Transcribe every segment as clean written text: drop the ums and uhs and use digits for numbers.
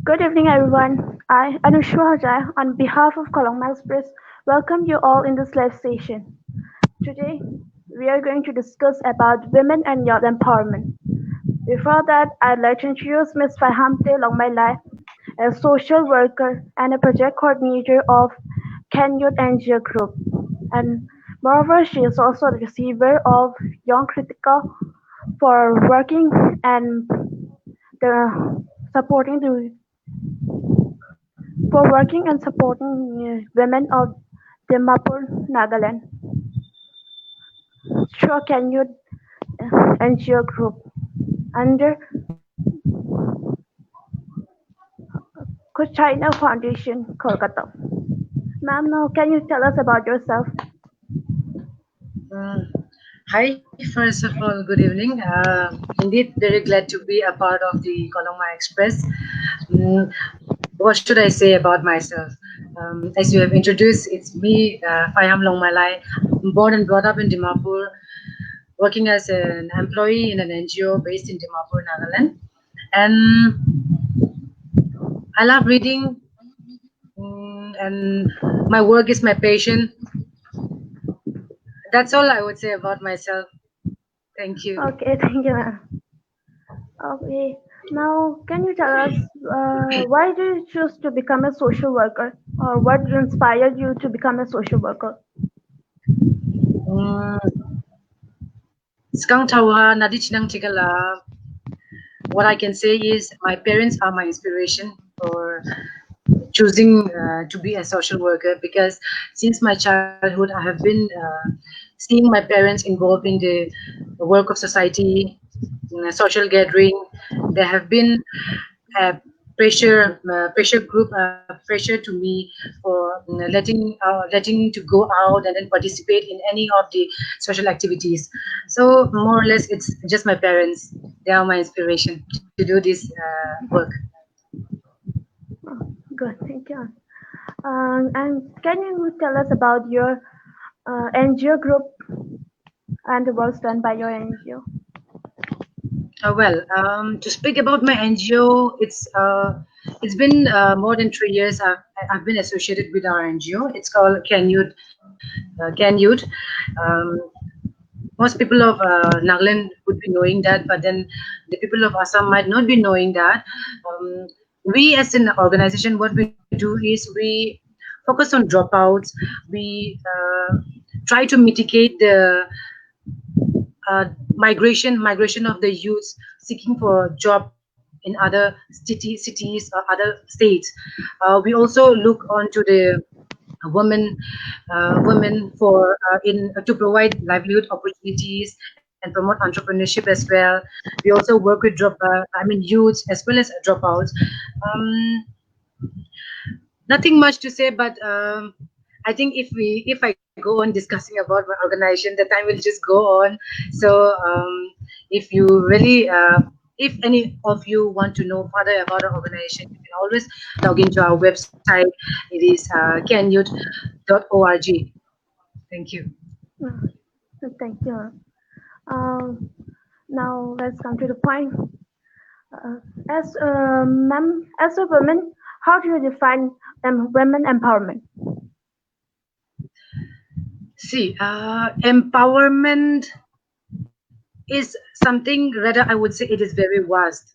Good evening, everyone. I, Anushwa Hajai, on behalf of Longmailai Express, welcome you all in this live session. Today, we are going to discuss about women and youth empowerment. Before that, I'd like to introduce Ms. Faihamti Longmailai, a social worker and a project coordinator of Can Youth NGO Group. And moreover, she is also the receiver of Young Critica for working and supporting the for working and supporting women of Dimapur, Nagaland through Canyon NGO group under China Foundation, Kolkata. Ma'am, now can you tell us about yourself? Uh, Hi, first of all, good evening. Indeed, very glad to be a part of the Kolongma Express. Mm, what should I say about myself? As you have introduced, it's me, Faihamti Longmailai, born and brought up in Dimapur, working as an employee in an NGO based in Dimapur, Nagaland. And I love reading, and my work is my passion. That's all I would say about myself. Thank you. Okay, thank you, ma'am. Okay, now can you tell us why did you choose to become a social worker, or what inspired you to become a social worker? Mm, Sekarang tawa nadi chinang tigala. What I can say is my parents are my inspiration for choosing to be a social worker, because since my childhood I have been seeing my parents involved in the work of society, in a social gathering. There have been a pressure group, pressure to me for letting to go out and then participate in any of the social activities. So more or less, it's just my parents. They are my inspiration to do this work. Oh, good, thank you. And can you tell us about your NGO group and the works done by your NGO? To speak about my NGO, it's been more than 3 years. I've been associated with our NGO. It's called Can Youth. Can Youth. Um, Most people of Nagaland would be knowing that, but then the people of Assam might not be knowing that. Um, we, as an organization, what we do is we focus on dropouts. We try to mitigate the migration of the youths seeking for job in other cities or other states. We also look onto the women for in to provide livelihood opportunities and promote entrepreneurship as well. We also work with youths as well as dropouts. Um, Nothing much to say, but I think if I go on discussing about my organization, the time will just go on. So if you really if any of you want to know further about our organization, you can always log into our website. It is kenyouth.org. Thank you. Uh, Thank you. Um, Now let's come to the point. As a woman, how do you define women empowerment? See, empowerment is something, rather I would say it is very vast.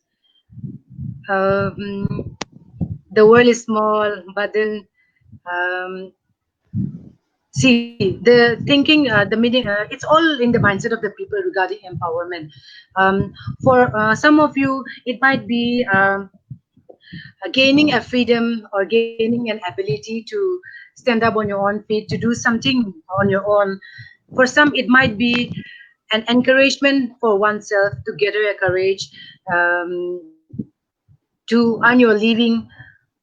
um, the world is small, but then um, see the thinking, the meaning. It's all in the mindset of the people regarding empowerment. For some of you, it might be gaining a freedom or gaining an ability to stand up on your own feet, to do something on your own. For some, it might be an encouragement for oneself to gather a courage, um, to earn your living.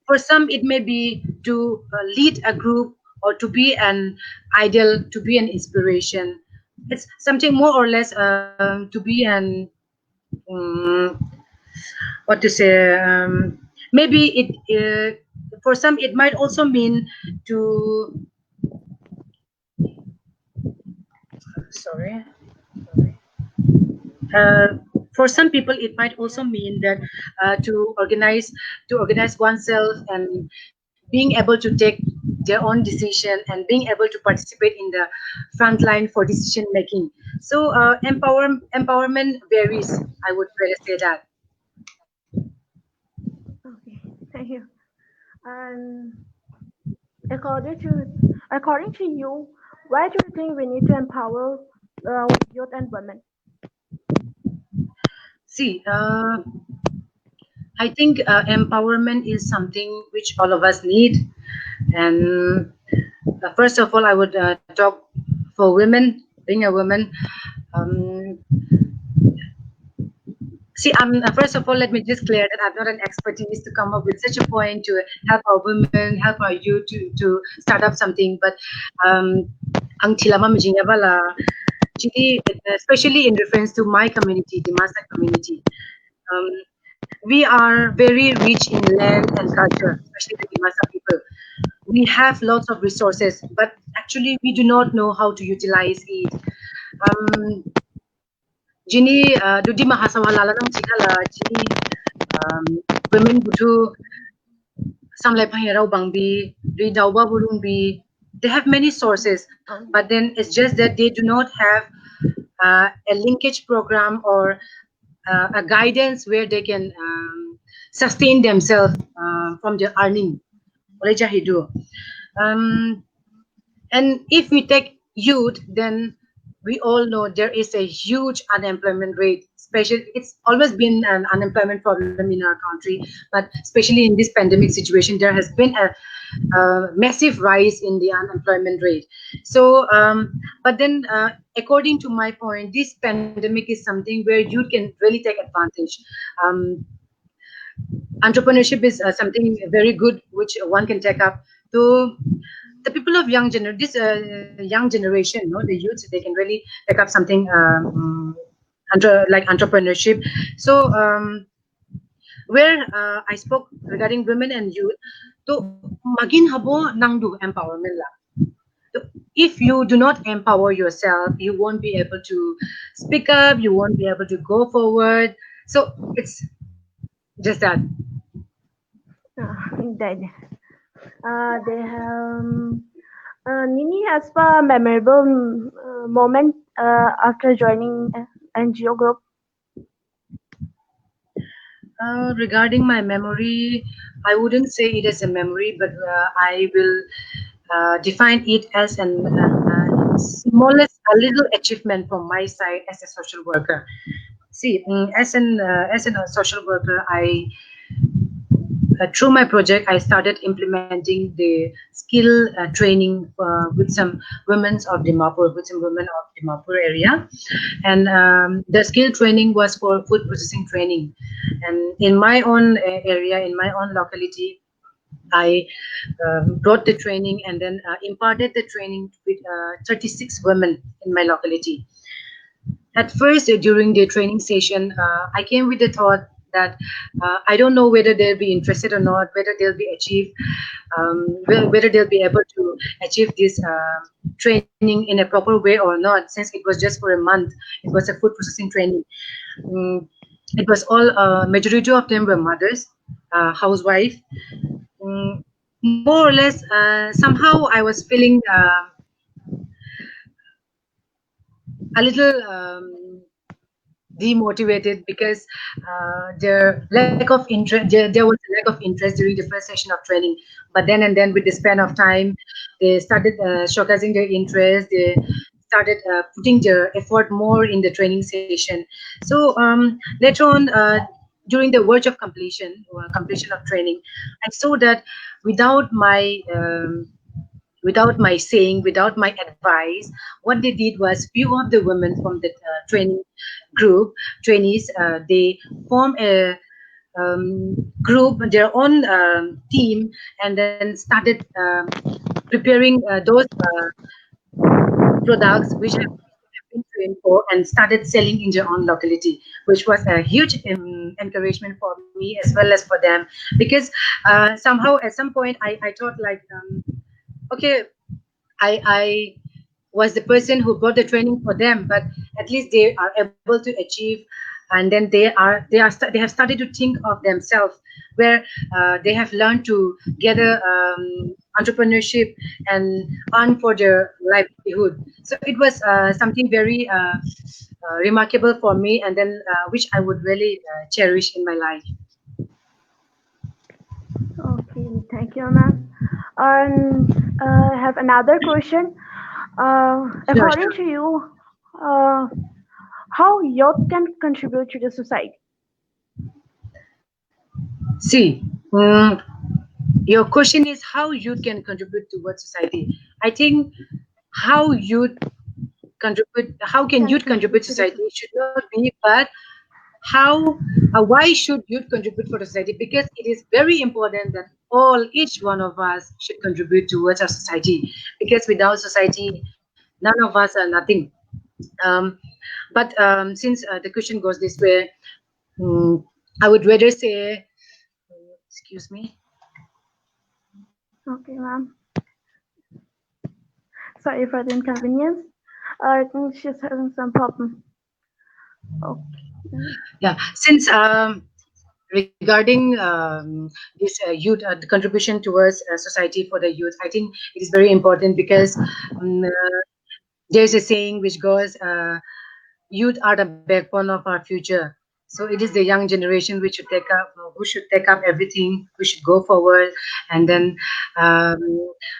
For some, it may be to lead a group or to be an ideal, to be an inspiration. It's something more or less to be an um, what to say. Maybe for some it might also mean to sorry. For some people, it might also mean that to organize oneself and being able to take their own decision and being able to participate in the front line for decision making. So empowerment varies. I would rather say that. Okay, thank you. And according to according to you, why do you think we need to empower youth and women? See, I think empowerment is something which all of us need. And first of all, I would talk for women. Being a woman, um, see, first of all, let me just clear that I'm not an expertise to come up with such a point to help our women, help our youth to start up something. But um, ang tilama majinya bala, jadi, especially in reference to my community, the Masa community, um, we are very rich in land and culture, especially the Dimasa people. We have lots of resources, but actually we do not know how to utilize it. Um, Jini dudi mahasawalala ng chikala, jini um, women budu samlai pahirau bangbi, ridauba burungbi. They have many sources, but then it's just that they do not have a linkage program or a guidance where they can sustain themselves from their earning. Oleh jahidu. Um, and if we take youth, then we all know there is a huge unemployment rate. Especially, it's always been an unemployment problem in our country, but especially in this pandemic situation, there has been a massive rise in the unemployment rate. So, but then, according to my point, this pandemic is something where youth can really take advantage. Um, Entrepreneurship is something very good which one can take up. So the people of this young generation, no, the youths, they can really take up something like entrepreneurship. So where I spoke regarding women and youth, to magin habo nangdu empowerment la. So if you do not empower yourself, you won't be able to speak up. You won't be able to go forward. So it's just that. That they have Nini has a memorable moment after joining NGO group. Regarding my memory, I wouldn't say it as a memory, but I will define it as an smallest, a little achievement from my side as a social worker. See, as a social worker, I through my project, I started implementing the skill training with some women of Dimapur, with some women of Dimapur area, and the skill training was for food processing training. And in my own area, in my own locality, I brought the training and then imparted the training with 36 women in my locality. At first, during the training session, I came with the thought that I don't know whether they'll be interested or not, whether they'll be achieve, whether they'll be able to achieve this training in a proper way or not. Since it was just for a month, it was a food processing training. Mm, it was all majority of them were mothers, housewife. Mm, More or less, somehow I was feeling a little demotivated because their lack of interest there was a lack of interest during the first session of training, but then and then with the span of time they started showcasing their interest. They started putting their effort more in the training session. So later on, during the verge of completion of training, I saw that without my saying, without my advice, what they did was few of the women from the training group, trainees, they form a group, their own team, and then started preparing those products which have been trained for and started selling in their own locality, which was a huge encouragement for me as well as for them. Because somehow at some point I thought like, okay, I was the person who brought the training for them, but at least they are able to achieve and then they have started to think of themselves, where they have learned to gather entrepreneurship and earn for their livelihood. So it was something very remarkable for me, and then which I would really cherish in my life. Okay, thank you, ma'am. And I have another question. Sure, According sure. to you, uh, how youth can contribute to the society? See, your question is how youth can contribute towards society. I think how youth how can Can youth contribute contribute to to the society society. should not be, but how why should youth contribute for the society, because it is very important that each one of us should contribute towards our society, because without society none of us are nothing. um, but since the question goes this way, um, I would rather say, excuse me. Okay, ma'am. Sorry for the inconvenience. I think she's having some problem. Okay. Yeah, since regarding this youth, the contribution towards society for the youth, I think it is very important, because there's a saying which goes, youth are the backbone of our future. So it is the young generation which should take up, who should take up everything, who should go forward. And then um,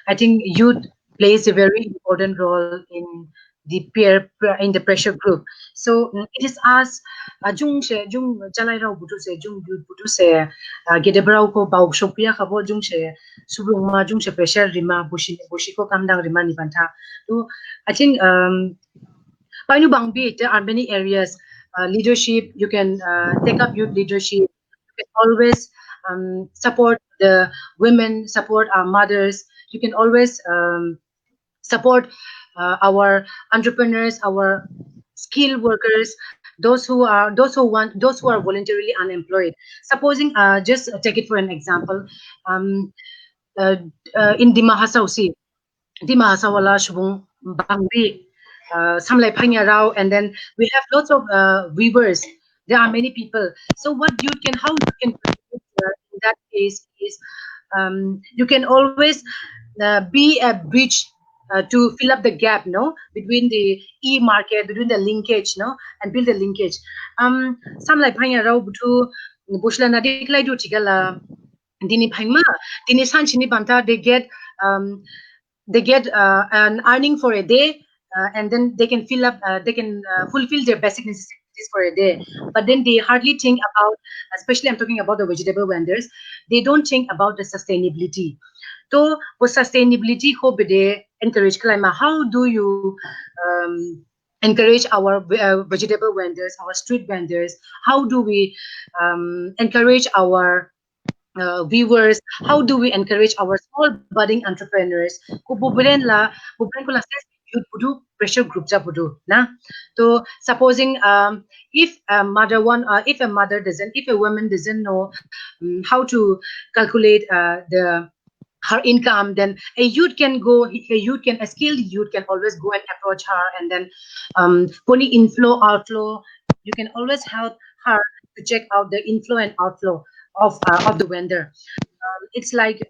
I think youth plays a very important role in the in the pressure group. So it is us, jung se jung jalai rau butu se jung youth butu se gede brau ko bau shopia khabo jung se subrung ma jung se pressure rima bushi ko kamdang rima ni bantha. So I think Painu Bangbi, there are many areas. Leadership, you can take up youth leadership. You can always support the women, support our mothers. You can always support our entrepreneurs, our skilled workers, those who are voluntarily unemployed. Supposing, just take it for an example, um, uh, in Dima Hasausi, Dima Hasawala Shubung Bangbi, Samlai Panyarao, and then we have lots of weavers. There are many people. So how you can contribute in that case is, you can always be a bridge to fill up the gap, no, between the e-market, between the linkage, no, and build the linkage. Samlai Panyarao Butu Bushla Nadik Lai Du Tigala Dini Pangma, Dini Sanchini Banta, they get an earning for a day, and then they can fulfill their basic necessities for a day, but then they hardly think about, especially I'm talking about the vegetable vendors, they don't think about the sustainability. So for sustainability ho bede encourage climate, how do you encourage our vegetable vendors, our street vendors, how do we encourage our viewers, how do we encourage our small budding entrepreneurs? Kung bubulen ko lang sa youth pudu pressure group sa pudu na. So supposing, if a mother doesn't, if a woman doesn't know how to calculate the her income, then a skilled youth can always go and approach her, and then pony inflow outflow, you can always help her to check out the inflow and outflow of the vendor. It's like,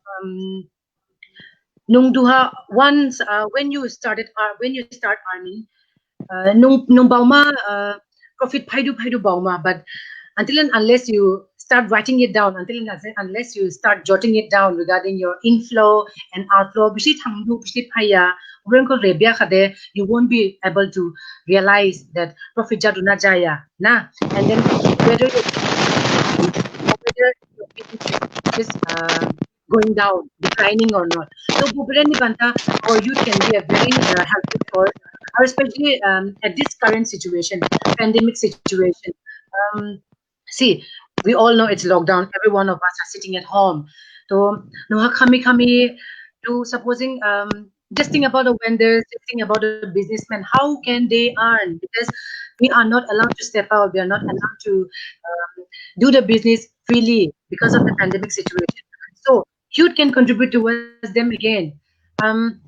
nung duha once, when you start earning, nung bauma, profit paidu bauma, but until and unless you start writing it down, unless you start jotting it down regarding your inflow and outflow, bishi thangdu bishi phaya, ubrang ko rebia khade, you won't be able to realize that profit jadu na jaya na. And then whether your business is booming or whether your business is going down, declining or not. So Bubren Banta, our youth can be a very helpful source, or especially at this current situation, pandemic situation. Um, See, we all know it's lockdown. Every one of us are sitting at home. So, no kami to supposing, just think about the vendors, just think about the businessmen. How can they earn? Because we are not allowed to step out. We are not allowed to do the business freely because of the pandemic situation. So, youth can contribute towards them again. Um,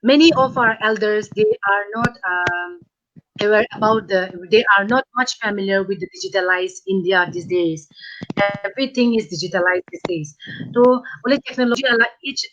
Many of our elders, they are not. aware about they are not much familiar with the digitalized India these days. Everything is digitalized these days. So only technology each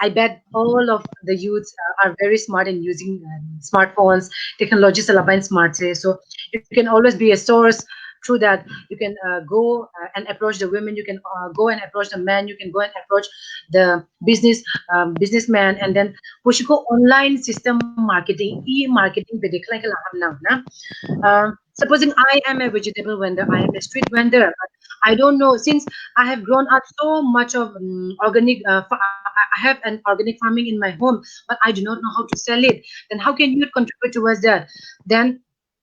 I bet all of the youths are very smart in using smartphones, technologies alabain smart say. So you can always be a source through that. You can go and approach the women. You can go and approach the men. You can go and approach the businessman, and then push go online system marketing, e-marketing पे देखला के लाभ ना ना. Supposing I am a vegetable vendor, I am a street vendor. I don't know, since I have grown up so much of organic. I have an organic farming in my home, but I do not know how to sell it. Then how can you contribute towards that? Then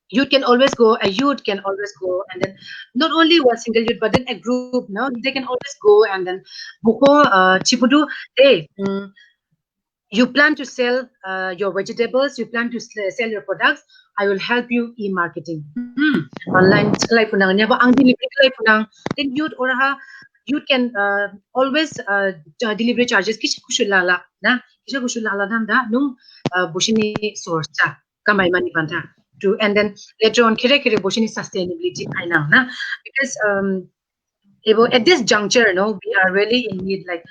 youth can always go. A youth can always go, and then not only one single youth, but then a group. No, they can always go, and then buko chipudu. Hey, you plan to sell your vegetables, you plan to sell your products, I will help you e-marketing. Online kalai punang niya ba ang delivery kalai punang. Then youth can always delivery charges kisha kushulala na kisha kushulala nanda nung bushini source cha kamay mani banta to, and then later on kire bushini sustainability kainang na, because at this juncture, no, we are really in need, like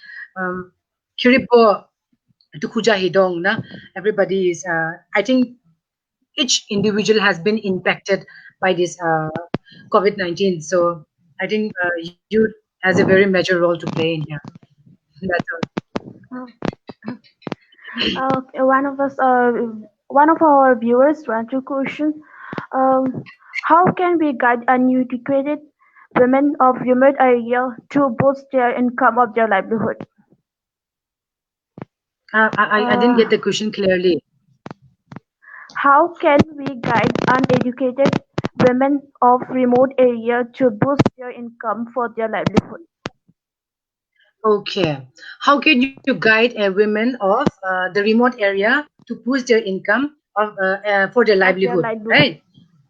kire po to Kuja Hidong, na everybody is. I think each individual has been impacted by this COVID-19. So I think youth has a very major role to play in here. That's Oh, one of our viewers want to question, how can we guide uneducated women of remote area to boost their income of their livelihood? I didn't Uh, get the question clearly. how can we guide uneducated women of remote area to boost their income for their livelihood? Okay. How can you guide a women of the remote area to boost their income of for their Of their livelihood, livelihood. right?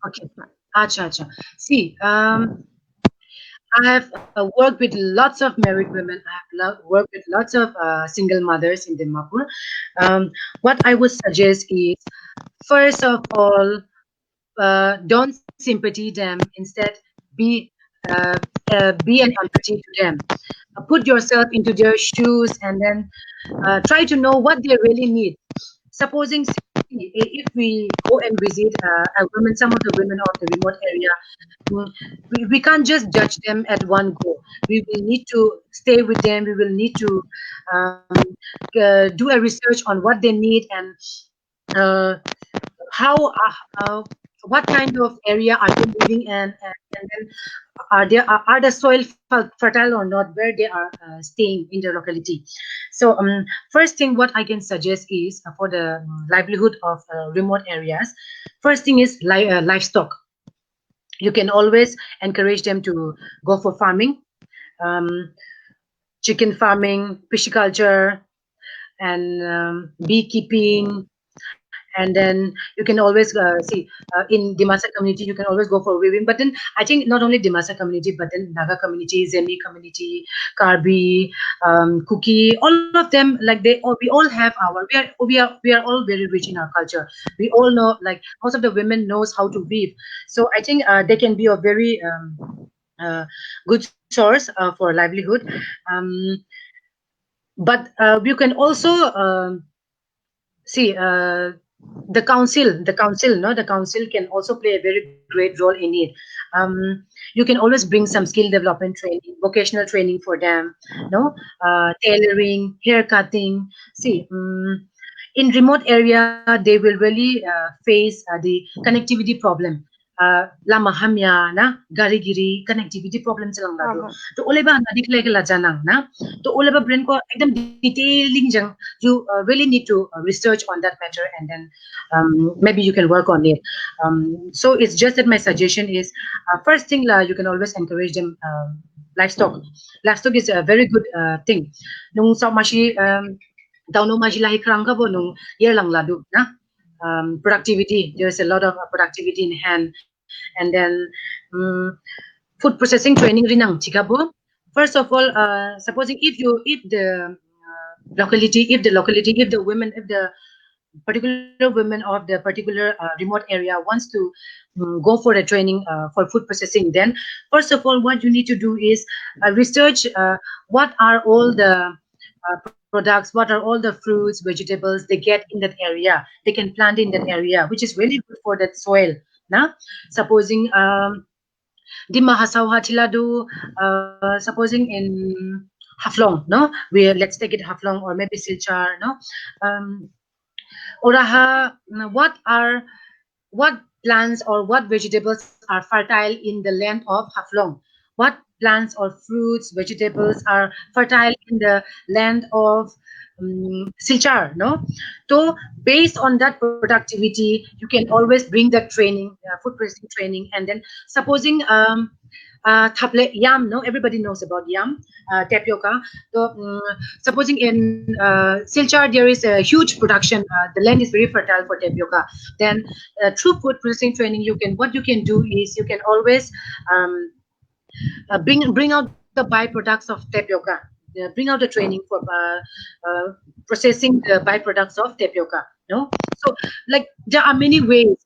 Okay. Acha, acha. See, I have worked with lots of married women. I have worked with lots of single mothers in Dimapur. What I would suggest is, first of all, don't sympathy them. Instead, be be an empathy to them. Put yourself into their shoes, and then try to know what they really need. Supposing, see, if we go and visit a women, some of the women of the remote area, we can't just judge them at one go. We will need to stay with them. We will need to do a research on what they need, and uh, how what kind of area are they living in, and then are the soil fertile or not where they are staying in the locality. So first thing what I can suggest is for the livelihood of remote areas, first thing is livestock. You can always encourage them to go for farming, um, chicken farming, pisciculture, and beekeeping. And then you can always see in Dimasa community you can always go for weaving. But then I think not only Dimasa community, but then Naga community, Zemi community, Karbi, Kuki, all of them, like we all have our, we are all very rich in our culture. We all know, like most of the women knows how to weave. So I think they can be a very good source for livelihood. um, but you can also see the council, no, the council can also play a very great role in it. You can always bring some skill development training, vocational training for them, no, tailoring, hair cutting. See, in remote area they will really face the connectivity problem. Lama hamya na gari giri connectivity problem chalang lado. Um, To oleba nadik lege la janang na. To oleba brain ko ekdam detailing jang. You really need to research on that matter, and then maybe you can work on it. So it's just that my suggestion is, first thing you can always encourage them livestock. Livestock is a very good thing. Nung sa mashi daw no mashi lahi krang ka bo nung year lang ladu na. Productivity, there's a lot of productivity in hand, and then um, food processing training rinang chikabo. First of all, supposing if the locality, if the women, if the particular women of the particular remote area wants to go for a training for food processing, then first of all what you need to do is research what are all the products, what are all the fruits, vegetables they get in that area, they can plant in that area, which is really good for that soil. Now, supposing di mahasaw hatilado, supposing in Haflong, no, we let's take it Haflong or maybe Silchar, no, um, Oraha, what plants or what vegetables are fertile in the land of Haflong? What plants or fruits, vegetables are fertile in the land of Silchar? No, so based on that productivity, you can always bring that training, food processing training, and then supposing taple yam. No, everybody knows about yam, tapioca. So supposing in Silchar there is a huge production. The land is very fertile for tapioca. Then through food processing training, you can what you can do is you can always um, bring out the byproducts of tapioca. Bring out the training for processing the byproducts of tapioca. No, so like there are many ways.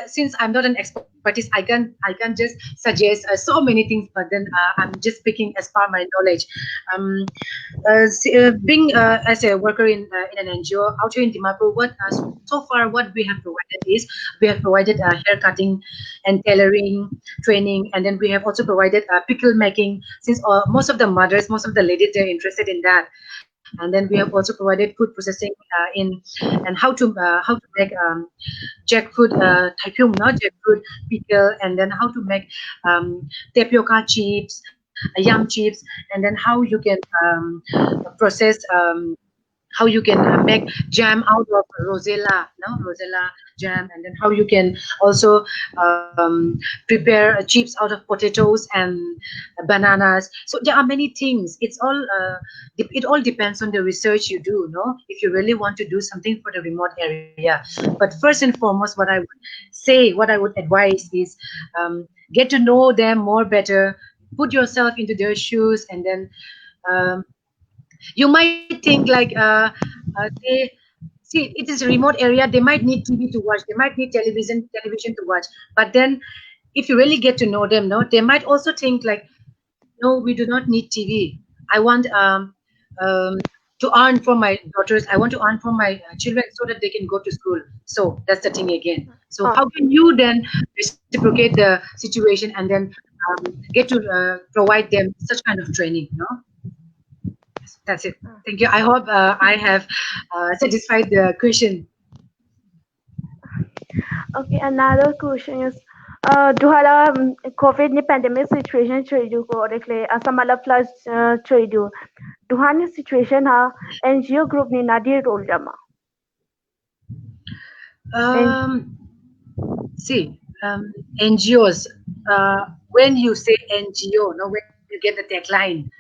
Since I'm not an expertise, I can just suggest so many things, but then I'm just speaking as per my knowledge. Um, being as a worker in an NGO out here in Dimapur, what so far what we have provided is we have provided hair cutting and tailoring training, and then we have also provided pickle making. Since most of the mothers, most of the ladies, they're interested in that, and then we have also provided food processing in and how to make jackfruit thaipyum, not jackfruit pickle, and then how to make tapioca chips, yam chips, and then how you can process how you can make jam out of rosella, no, rosella jam, and then how you can also prepare chips out of potatoes and bananas. So there are many things. It all depends on the research you do, no, if you really want to do something for the remote area. But first and foremost, what I would say, what I would advise is get to know them more better, put yourself into their shoes, and then um, you might think like they see it is a remote area, they might need TV to watch, they might need television to watch, but then if you really get to know them, no, they might also think like, no, we do not need TV. I want um, to earn for my daughters, I want to earn for my children so that they can go to school. So that's the thing again. So Oh, how can you then reciprocate the situation and then get to provide them such kind of training, no? That's it. Thank you. I hope I have satisfied the question. okay, another question is, duhala COVID ni pandemic situation choidu ko dekle asamala plus choidu. Duhani situation ha NGO group ni nadir role jama. And Um, See, NGOs, when you say NGO, no, when you get the tagline,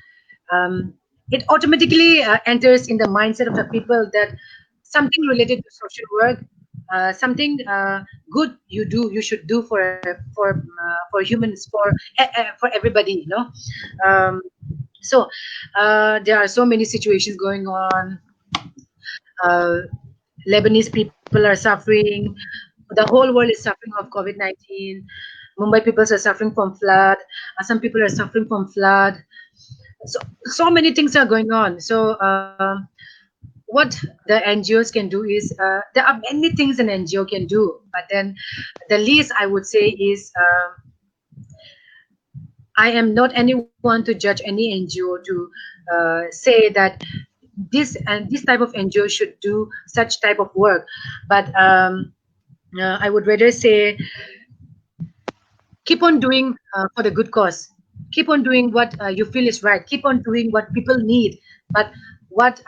um, it automatically enters in the mindset of the people that something related to social work, something good you should do for humans, for everybody, you know. Um, so there are so many situations going on. Uh, Lebanese people are suffering. The whole world is suffering of COVID-19. Mumbai people are suffering from flood. Some people are suffering from flood. So many things are going on. So what the NGOs can do is there are many things an NGO can do, but then the least I would say is I am not anyone to judge any NGO to say that this type of NGO should do such type of work, but I would rather say keep on doing for the good cause. Keep on doing what you feel is right. Keep on doing what people need, but what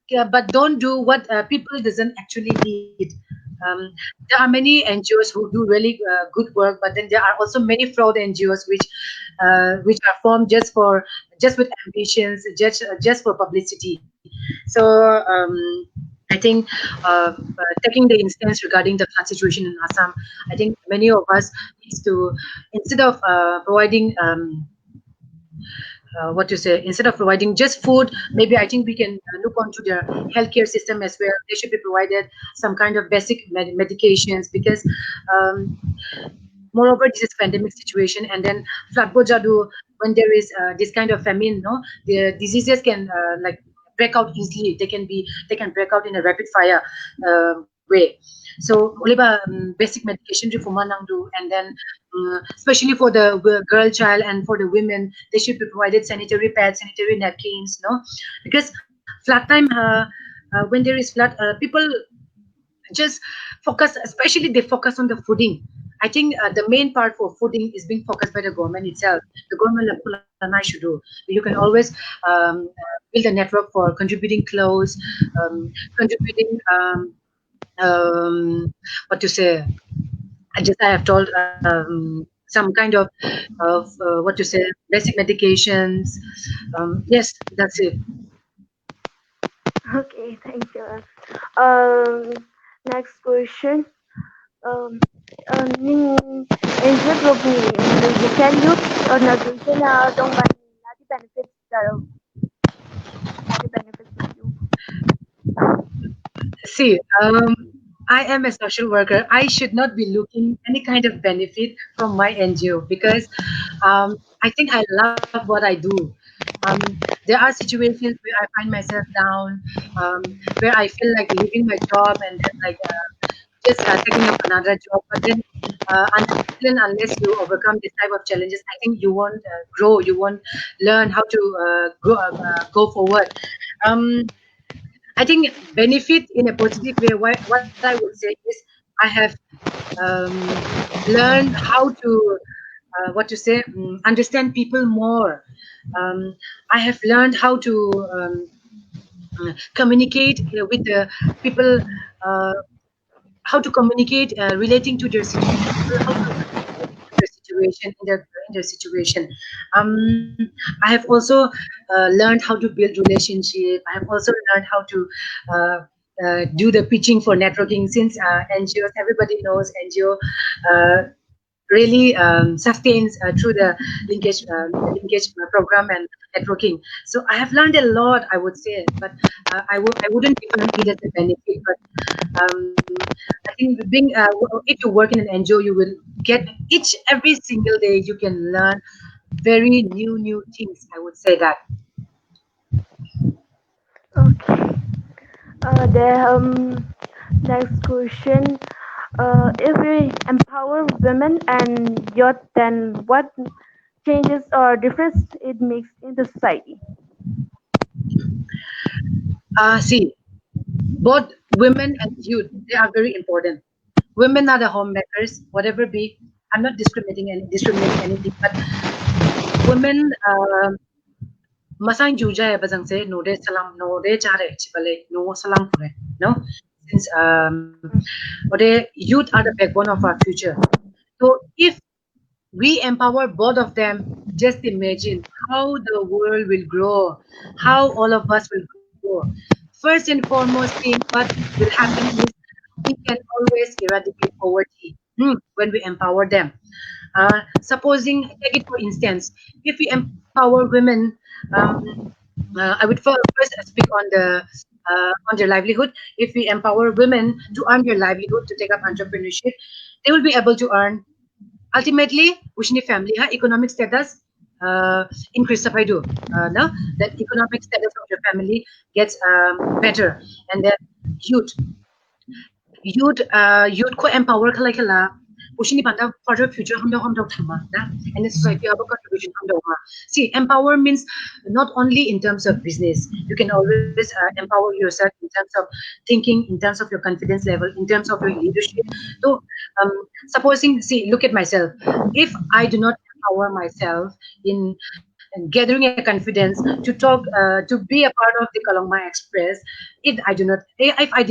yeah, but don't do what people doesn't actually need. Um, there are many NGOs who do really good work, but then there are also many fraud NGOs which are formed just with ambitions, just for publicity. So I think taking the instance regarding the flood situation in Assam, I think many of us needs to, instead of providing what to say, instead of providing just food, maybe I think we can look onto their healthcare system as well. They should be provided some kind of basic medications, because um, moreover this is pandemic situation, and then flood bojadu, when there is this kind of famine, no, the diseases can like break out easily. They can break out in a rapid fire way. So basic medication reform nang do, and then especially for the girl child and for the women, they should be provided sanitary pads, sanitary napkins, no, because flood time, when there is flood, people just focus, especially they focus on the fooding. I think the main part for fooding is being focused by the government itself. The government should do. You can always build a network for contributing clothes, contributing what to say. Just I have told some kind of what to say, basic medications. Yes, that's it. Okay, thank you. Um, Next question. Um, Ning Angel Robi, can you navigation don't buy the benefits the benefits of you? See, I am a social worker. I should not be looking any kind of benefit from my NGO, because I think I love what I do. There are situations where I find myself down, where I feel like leaving my job and then like just taking up another job. But then until and unless you overcome this type of challenges, I think you won't grow. You won't learn how to go forward. Um, I think benefit in a positive way. What I would say is I have learned how to what to say, understand people more. I have learned how to communicate with the people, uh, how to communicate relating to their people, how to relate to their situation, in their situation. I have also learned how to build relationship. I have also learned how to uh, do the pitching for networking, since NGOs, everybody knows NGO really sustains through the linkage program and networking. So I have learned a lot, I would say, but I wouldn't define it as a benefit. But I think if you work in an NGO, you will get each every single day you can learn very new things. I would say that. Okay. Next question. If we empower women and youth, then what changes or difference it makes in the society? See, both women and youth, they are very important. Women are the homemakers, whatever be. I'm not discriminating anything, but women masang juja ya bazang say no de salam no de chare chibale no salam pure, no, since ode youth are the backbone of our future. So if we empower both of them, just imagine how the world will grow, how all of us will grow. First and foremost thing, what will happen is we can always eradicate poverty when we empower them. Supposing, take it for instance, if we empower women, um, I would first speak on their livelihood. If we empower women to earn their livelihood, to take up entrepreneurship, they will be able to earn. Ultimately, usni family ha economic status increase sa do. No, that economic status of your family gets better, and then youth youth ko empower kala kala usini panda further future ham dog thama na, and the society have a contribution ham dog ma. See, empower means not only in terms of business. You can always empower yourself in terms of thinking, in terms of your confidence level, in terms of your leadership. So um, supposing, see, look at myself. If I do not empower myself in gathering a confidence to talk, to be a part of the Kalongma Express, if I did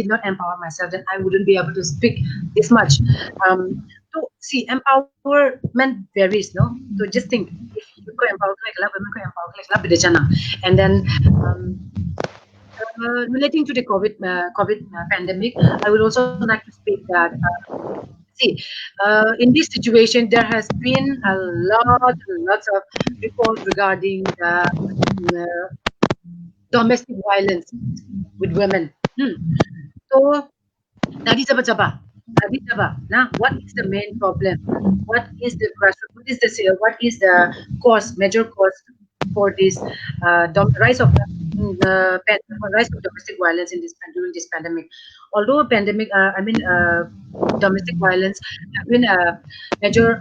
not empower myself, then I wouldn't be able to speak this much. So see, empowerment varies, no? So just think, if you go empower like love, women go empower like love bidechana, and then um, relating to the COVID pandemic, I would also like to speak that. See, in this situation, there has been a lots of reports regarding the domestic violence with women. So, now, what is the main problem? What is the grassroots? What is the cause, major cause for this rise of rise of domestic violence in during this pandemic? Although a pandemic, domestic violence have been a major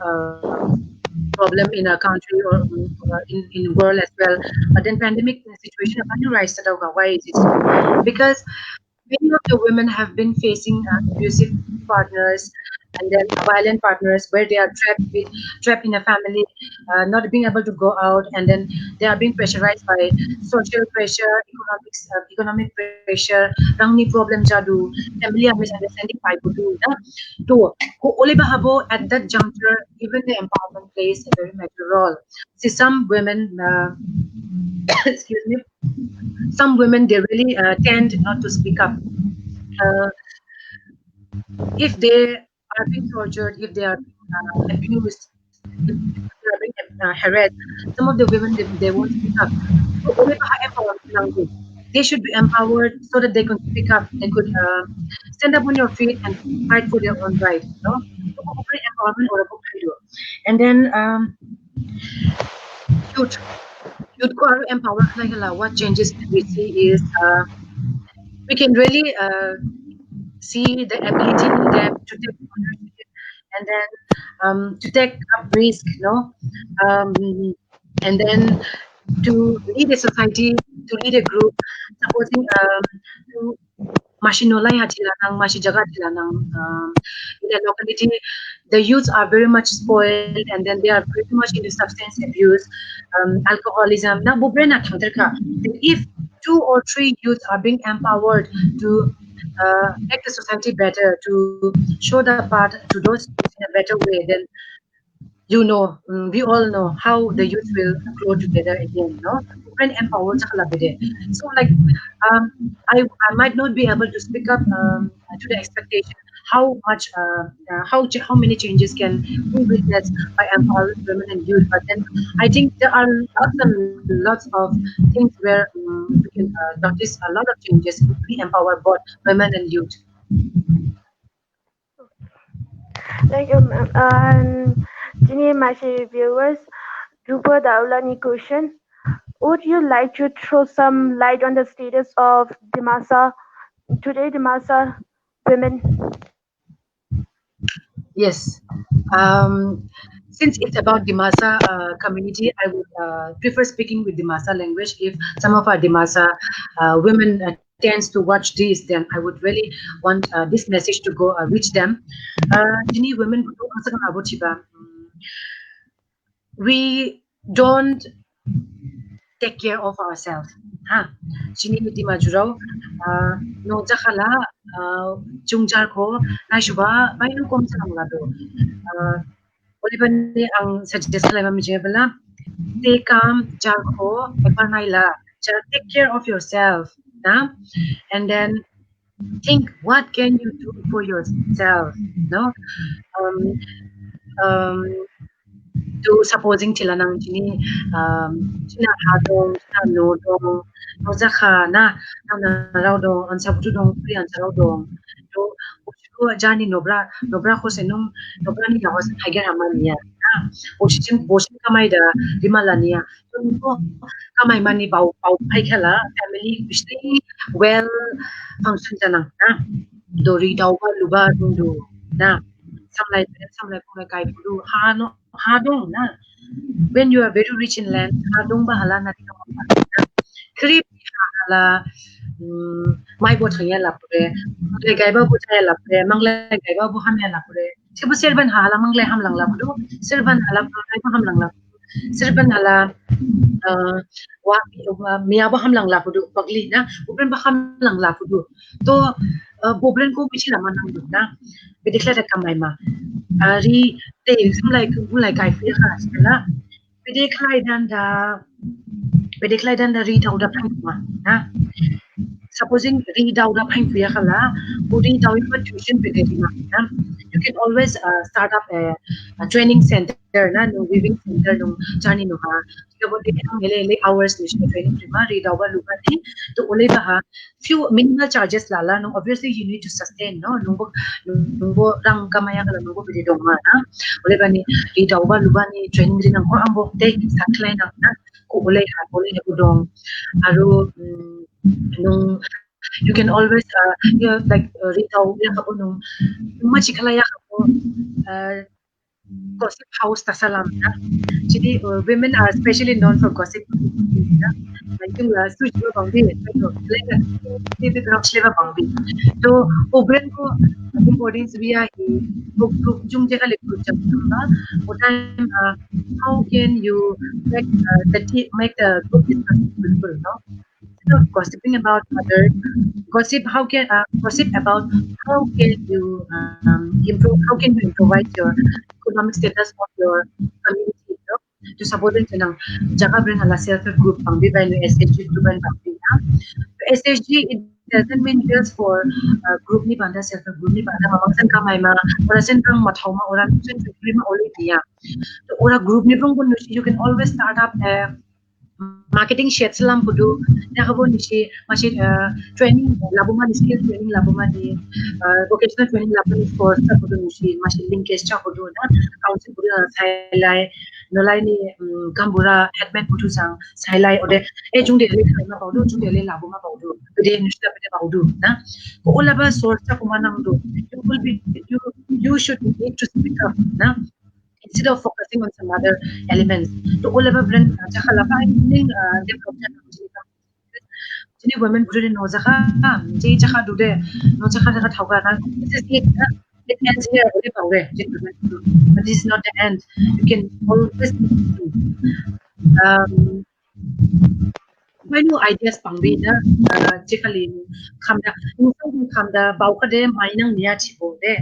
problem in a country or in world as well. But then pandemic situation apparently rise that over. Why is it so? Because many of the women have been facing abusive partners and then violent partners where they are trapped in a family, not being able to go out, and then they are being pressurized by social pressure, economic pressure, rangni problem jadu, family are misunderstanding by do na. To only at that juncture, even the empowerment plays a very major role. See, some women, excuse me, some women they really tend not to speak up uh, if they are being tortured, if they are being abused, if they are being harassed, some of the women they won't speak up. So, only ba empowerment lang din. They should be empowered so that they could speak up. They could stand up on your feet and fight for their own right. No, so empowerment or a. And then youth, youth ko empower like what changes can we see is we can really see the ability in them to take ownership and then to take up risk, um, and then to lead a society, to lead a group, supporting to Mashinolay Hatilanang, Mashijaga in the locality, the youths are very much spoiled and then they are very much into substance abuse, alcoholism. Now, if 2 or 3 youths are being empowered to make the society better, to show the path to those youths in a better way, then we all know how the youth will grow together again, no? When empowered sa kalabide. So like I might not be able to speak up to the expectation how many changes can we witness by empowering women and youth. But then I think there are lots and lots of things where we can notice a lot of changes if we empower both women and youth. Thank you, ma'am. And Jini, my viewers, Rupa Daulani question. Would you like to throw some light on the status of Dimasa today, Dimasa women? Yes. Since it's about Dimasa community, I would prefer speaking with Dimasa language. If some of our Dimasa women tends to watch this, then I would really want this message to go reach them. Jini women, we don't take care of ourselves. Ha, sini di majurau, no jakala, jungjar ko, na shuba, bayu kom sa lado. Oliver ni ang suggest lang mami bala, take jar ko, naila, take care of yourself, na? And then think what can you do for yourself, no? Um, um, to supposing sila ng sina hadong sina nodong no zaka na naraw dong ang sabuto dong pri ang saraw dong to usko jani nobra ko senung nobra ni lawas hagen aman niya bosin kamay da rimala niya so kamay mani bau pai khala family bishti well function janang na dori daw ba luba dundu na samlai pungai kai pudu ha dong na when you are very rich in land hadong bahala na dito krip hala mai bo thangya la pure le gai ba bu thaya la pure manglai gai ba bu ham ya la pure sibu serban hala manglai ham lang la pudu serban hala manglai bu ham lang la serban hala miya ba ham lang la pudu pagli na ubren ba ham lang la pudu to bobren ko bichi la manang du na bidikla da kamai ma ri te samlai kai fi ha sala bidiklai dan da ri tau da phang ma na supposing ri dau da phang fi khala budi dau pa tuition pe de ma na you can always start up a training center na no weaving center no chani no ha tika bo de ele hours ni training prima read over luka ni to ole ba ha few minimal charges lala no obviously you need to sustain no nungbo rang kamaya kala nungbo bide dong ma na ole ba ni read over luka ni training ri nang ho ambo te saklai na ko ole he dong aro nung you can always like read out ya kabo nung machikala ya kabo gossip house tasalam na jadi women are especially known for gossip na like yung such lo bangbi so like dito drop sleva bangbi so obren ko yung audience we are group jung jeka le group jam na o time how can you make make the group discussion fruitful no instead of gossiping about others, gossip about how can you improve, how can you improvise your economic status of your community, no? To support them ng jaga bring ala self group pang di ba no SHG group and pang di na. SHG it doesn't mean just for group ni banda self group ni banda mamangsan ka may ma orasan kang mathaw ma oran chen ma ulit niya. So ora group ni pang you can always start up a marketing shit selam kudu na kabo ni si masih training labuma ni skill training labuma ni vocational training labuma ni course ta kudu ni si masih linkage cha kudu na council kudu na sailai nolai ni gambura headman kudu sang sailai ode jung de le khaima paudu jung de le labuma paudu de nushta pede paudu na ko olaba source ta kumanang do you will be you should need to speak up na instead of focusing on some other elements. So all of them jakhala pa ning development jadi women guru no jakha je jakha dude no jakha jakha thauga na this is it ends here only power but this is not the end you can always um when you ideas pangbi na chikali kamda bauka de mainang niya chipo de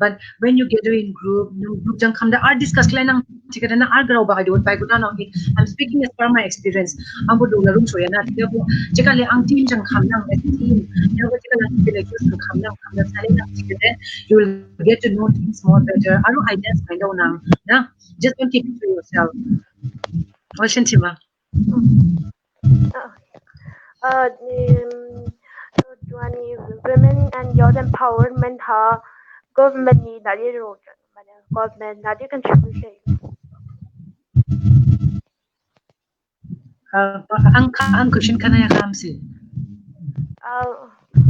but when you gather in group jang kamda are discuss lang chikada na are graw ba do by gudan of it I'm speaking as per my experience ang bodo la room soya na tibo chikali ang team jang kamda team you know chikala like you kamda sale na chikade you will get to know things more better aro ideas find out na just don't keep it to yourself Washin Tima women and youth empowerment ha government ni nari role government nari contribution ang question kana ya kamsi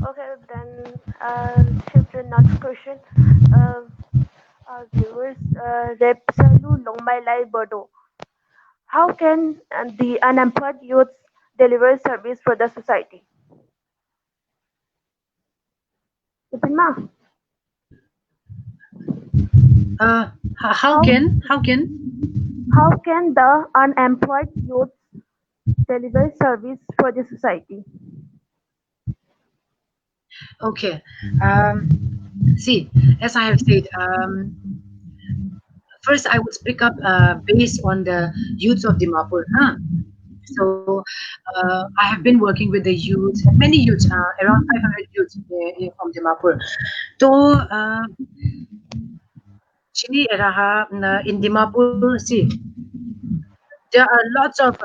okay then shift to next question viewers Repsalu Longmailai Bodo. How can the unemployed youth deliver service for the society? Ipinma. How can the unemployed youth deliver service for the society? Okay. See, as I have said, first I would speak up based on the youths of Dimapur. So I have been working with the youth, many youths, around 500 youths from Dimapur. So Chini eraha in Dimapur, see, there are lots of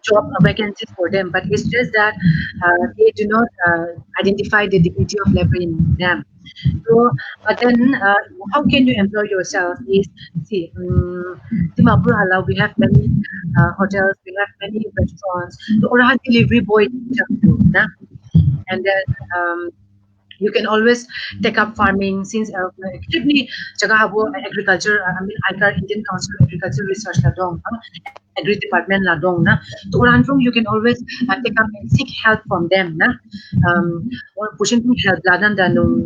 job vacancies for them, but it's just that they do not identify the dignity of labor in them. So, but then how can you employ yourself? Is see, Dimapur Hala, we have many hotels, we have many restaurants. So, orahan delivery boy, and then. You can always take up farming since actually jaga habo agriculture I mean ICAR Indian Council of Agriculture Research la dong agri department la dong na so oran from you can always take up and seek help from them na or pushing to help la dan nung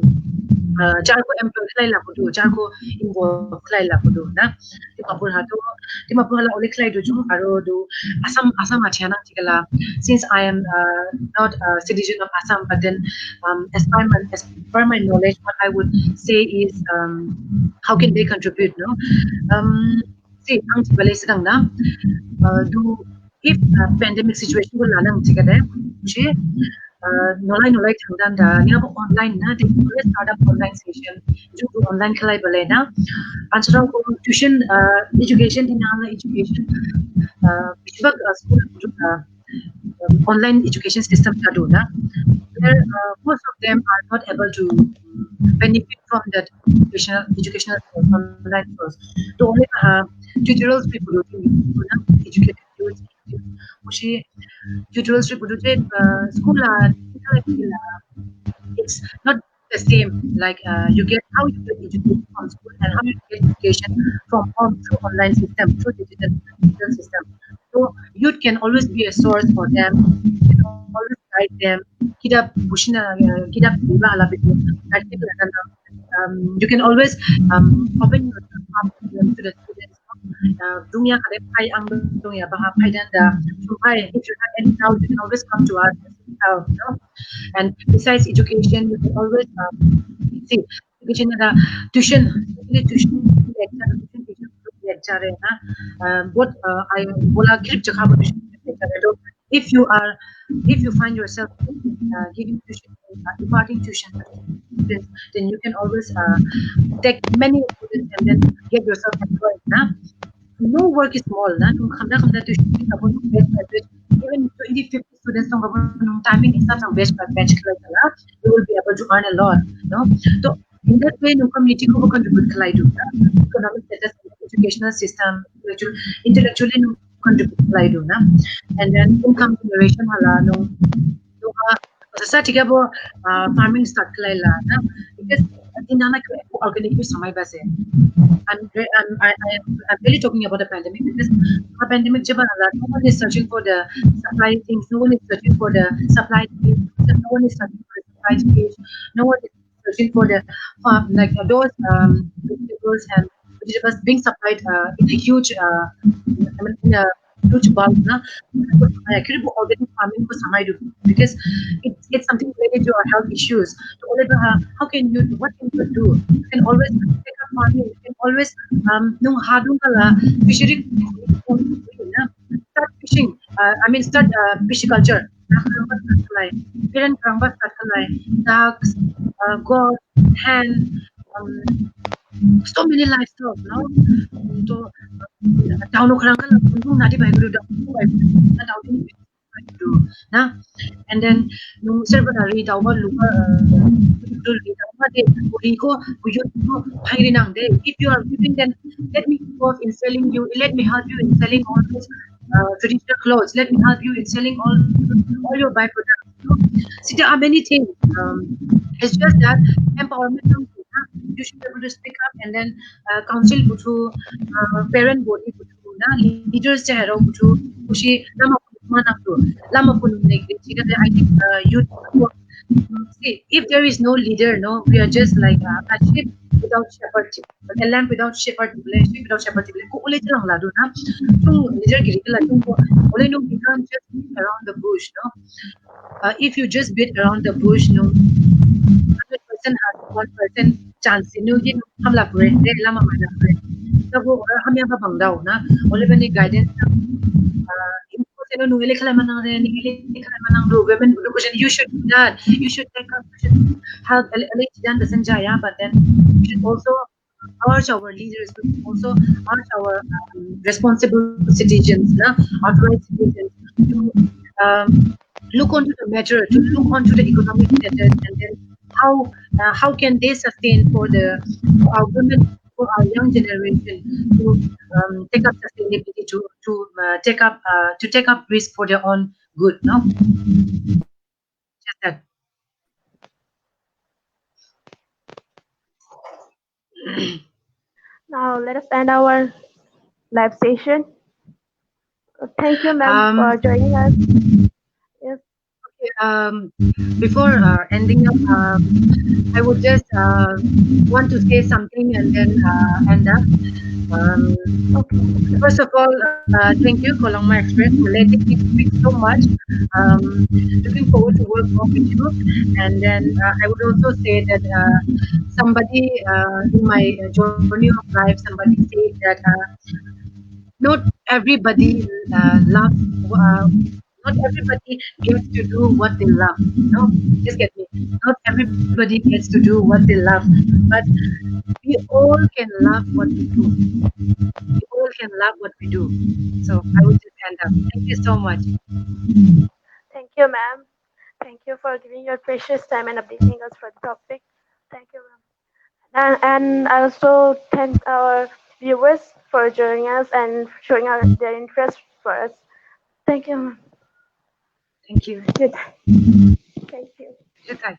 charko employ klay la kudu charko involve klay la kudu na Dimapur hala ole klay do jung aro do Assam achana chikala since I am not a citizen of Assam but then as per my knowledge what I would say is how can they contribute no see ang balay sidang na do if pandemic situation ko lanang chikade nolai nolai thangdan da ni abo online na they always start up online session ju online khalai bale na anchara ko tuition education din na education bishbak school online education system ka do na where most of them are not able to benefit from that educational online course. So only tutorials we produce na educated youth mushi tutorials we produce school it's not the same like you get how you get education from school and how you get education from home through online system through digital system. So youth can always be a source for them. You can always guide them. Kida bushina kida biba ala bitu. You can always open yourself up to the students. Dunia kade pai ang dunia baha pai dan da pai. If you have any doubt, you can always come to us and seek help. You know? And besides education, you can always see education ada tuition, especially tuition lecture, tuition teacher lecture है ना what I बोला grip जगह पर tuition lecture है तो if you are if you find yourself giving tuition imparting tuition to students then you can always take many students and then get yourself employed ना no work is small na nung khamda tuition ka bon best average even 20 50 students nung kabon nung timing is not ang best batch kala kala you will be able to earn a lot no so in that way nung community ko contribute kala do na economic status educational system intellectually nung contribute kala do na and then income generation hala nung nung sa tiga bo farming start kala la na because dinana ko organic samay base I'm really talking about the pandemic because the pandemic jab aala, no one is searching for the supply things, no one is searching for the supply things, no one is searching for the supply page, no one is searching for the like those vegetables and vegetables being supplied in a huge I mean in a huge bulk na actually organic farming ko samay do because it's something related to our health issues so how can you what can you do you can always take up farming you can always nung hadung kala fishery na start fishing I mean start pisciculture Piran karamba start kalai ducks goat hen um, so many livestock no so downokrang kala kung nadi bai guru na down do na and then nung servantary tawba lupa dul di tawba de uri ko kuyo ko bhai nang de if you are giving then let me involve in selling you let me help you in selling all those traditional clothes let me help you in selling all your byproducts you know? See there are many things it's just that empowerment you should be able to speak up and then council butu parent body butu na leaders chehro butu kushi lama pun I think youth see if there is no leader no we are just like a sheep without shepherd a lamb without shepherd sheep without shepherd ko ule lang lado na tung leader giri la tung ko ule no you can't just beat around the bush no if you just beat around the bush no 100% has 1% chance no yin hamla pure de lama mana pure tabo hamya ba bangdao na ule bani guidance no nungili kala manang ningili kala manang women education you should do that you should take up you should help dan doesn't jaya but then you should also urge our leaders to also urge our responsible citizens authorized citizens to um, look onto the matter to look onto the economic status and then how can they sustain for our women for our young generation to take up sustainability to take up risk for their own good no just that Now let us end our live session. Thank you, ma'am, um for joining us. Yes. um, before ending up, I would just want to say something and then end up. Okay. First of all, thank you, Kolongma Express, for letting me speak so much. Looking forward to work more with you. And then I would also say that somebody in my journey of life, somebody said that not everybody loves. Not everybody gets to do what they love. No, just get me. Not everybody gets to do what they love, but we all can love what we do. We all can love what we do. So I would just end up. Thank you so much. Thank you, ma'am. Thank you for giving your precious time and updating us for the topic. Thank you, ma'am. And I also thank our viewers for joining us and showing their interest for us. Thank you, ma'am. Thank you. Good. Thank you. Good time.